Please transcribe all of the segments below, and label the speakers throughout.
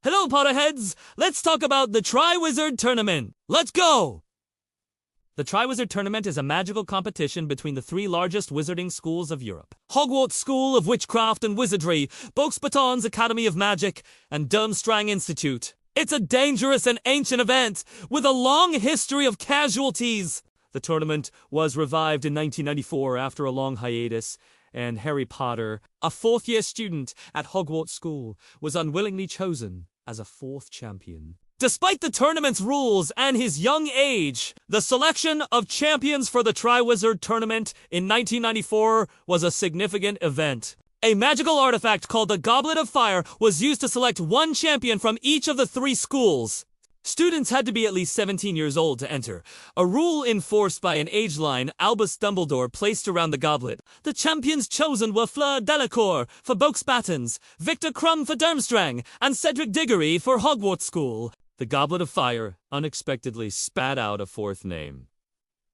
Speaker 1: Hello, Potterheads! Let's talk about the Triwizard Tournament. Let's go! The Triwizard Tournament is a magical competition between the three largest wizarding schools of Europe. Hogwarts School of Witchcraft and Wizardry, Beauxbatons Academy of Magic, and Durmstrang Institute. It's a dangerous and ancient event with a long history of casualties. The tournament was revived in 1994 after a long hiatus, and Harry Potter, a fourth-year student at Hogwarts School, was unwillingly chosen as a fourth champion. Despite the tournament's rules and his young age, the selection of champions for the Triwizard Tournament in 1994 was a significant event. A magical artifact called the Goblet of Fire was used to select one champion from each of the three schools. Students had to be at least 17 years old to enter, a rule enforced by an age line Albus Dumbledore placed around the goblet. The champions chosen were Fleur Delacour for Beauxbatons, Victor Crumb for Durmstrang, and Cedric Diggory for Hogwarts School. The Goblet of Fire unexpectedly spat out a fourth name: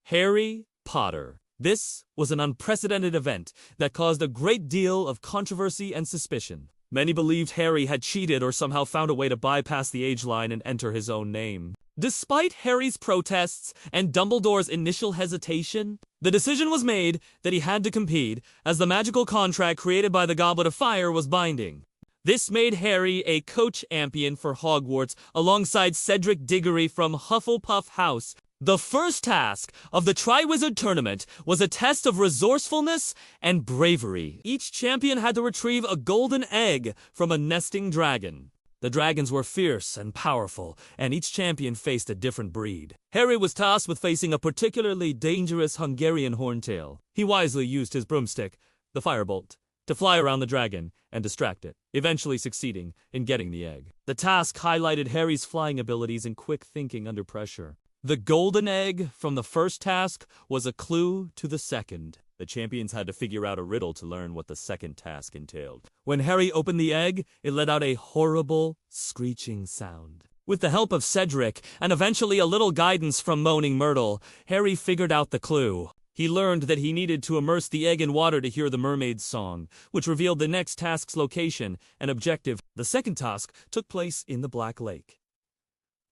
Speaker 1: Harry Potter. This was an unprecedented event that caused a great deal of controversy and suspicion. Many believed Harry had cheated or somehow found a way to bypass the age line and enter his own name. Despite Harry's protests and Dumbledore's initial hesitation, the decision was made that he had to compete, as the magical contract created by the Goblet of Fire was binding. This made Harry a co-champion for Hogwarts alongside Cedric Diggory from Hufflepuff House. The first task of the Triwizard Tournament was a test of resourcefulness and bravery. Each champion had to retrieve a golden egg from a nesting dragon. The dragons were fierce and powerful, and each champion faced a different breed. Harry was tasked with facing a particularly dangerous Hungarian horntail. He wisely used his broomstick, the firebolt, to fly around the dragon and distract it, eventually succeeding in getting the egg. The task highlighted Harry's flying abilities and quick thinking under pressure. The golden egg from the first task was a clue to the second. The champions had to figure out a riddle to learn what the second task entailed. When Harry opened the egg, it let out a horrible, screeching sound. With the help of Cedric, and eventually a little guidance from Moaning Myrtle, Harry figured out the clue. He learned that he needed to immerse the egg in water to hear the mermaid's song, which revealed the next task's location and objective. The second task took place in the Black Lake.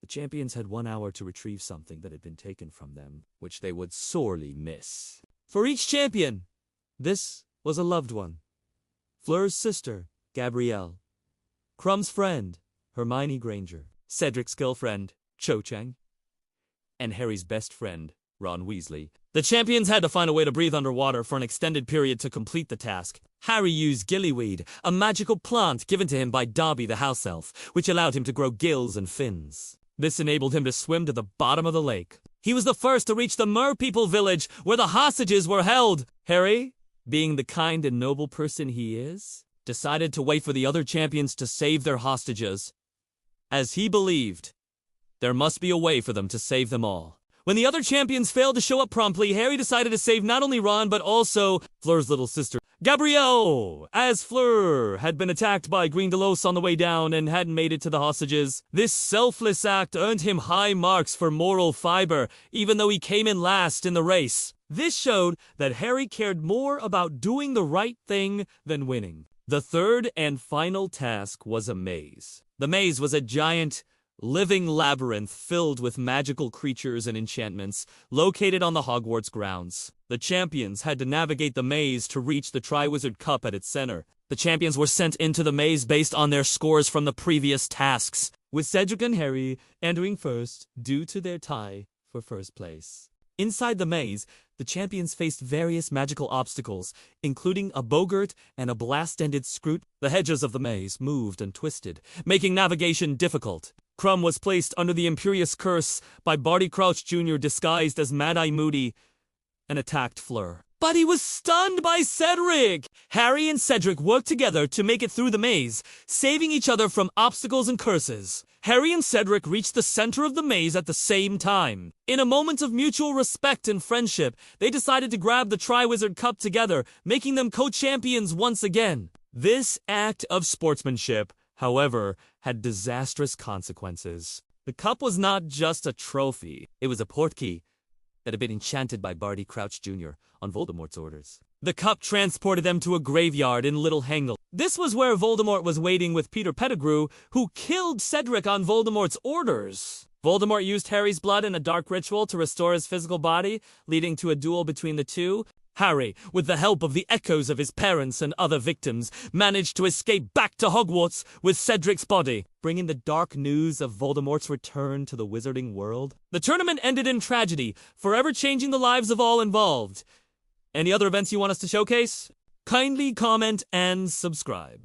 Speaker 1: The champions had 1 hour to retrieve something that had been taken from them, which they would sorely miss. For each champion, this was a loved one. Fleur's sister, Gabrielle. Crumb's friend, Hermione Granger. Cedric's girlfriend, Cho Chang. And Harry's best friend, Ron Weasley. The champions had to find a way to breathe underwater for an extended period to complete the task. Harry used gillyweed, a magical plant given to him by Dobby the house elf, which allowed him to grow gills and fins. This enabled him to swim to the bottom of the lake. He was the first to reach the merpeople village where the hostages were held. Harry, being the kind and noble person he is, decided to wait for the other champions to save their hostages, as he believed there must be a way for them to save them all. When the other champions failed to show up promptly, Harry decided to save not only Ron but also Fleur's little sister, Gabrielle, as Fleur had been attacked by Grindylows on the way down and hadn't made it to the hostages. This selfless act earned him high marks for moral fiber, even though he came in last in the race. This showed that Harry cared more about doing the right thing than winning. The third and final task was a maze. The maze was a giant, living labyrinth filled with magical creatures and enchantments located on the Hogwarts grounds. The champions had to navigate the maze to reach the Triwizard Cup at its center. The champions were sent into the maze based on their scores from the previous tasks, with Cedric and Harry entering first due to their tie for first place. Inside the maze, the champions faced various magical obstacles, including a boggart and a blast-ended scroot. The hedges of the maze moved and twisted, making navigation difficult. Crumb was placed under the Imperious Curse by Barty Crouch Jr. disguised as Mad-Eye Moody and attacked Fleur. But he was stunned by Cedric! Harry and Cedric worked together to make it through the maze, saving each other from obstacles and curses. Harry and Cedric reached the center of the maze at the same time. In a moment of mutual respect and friendship, they decided to grab the Triwizard Cup together, making them co-champions once again. This act of sportsmanship, however, had disastrous consequences. The cup was not just a trophy, it was a Portkey that had been enchanted by Barty Crouch Jr. on Voldemort's orders. The cup transported them to a graveyard in Little Hangle. This was where Voldemort was waiting with Peter Pettigrew, who killed Cedric on Voldemort's orders. Voldemort used Harry's blood in a dark ritual to restore his physical body, leading to a duel between the two. Harry, with the help of the echoes of his parents and other victims, managed to escape back to Hogwarts with Cedric's body, bringing the dark news of Voldemort's return to the wizarding world. The tournament ended in tragedy, forever changing the lives of all involved. Any other events you want us to showcase? Kindly comment and subscribe.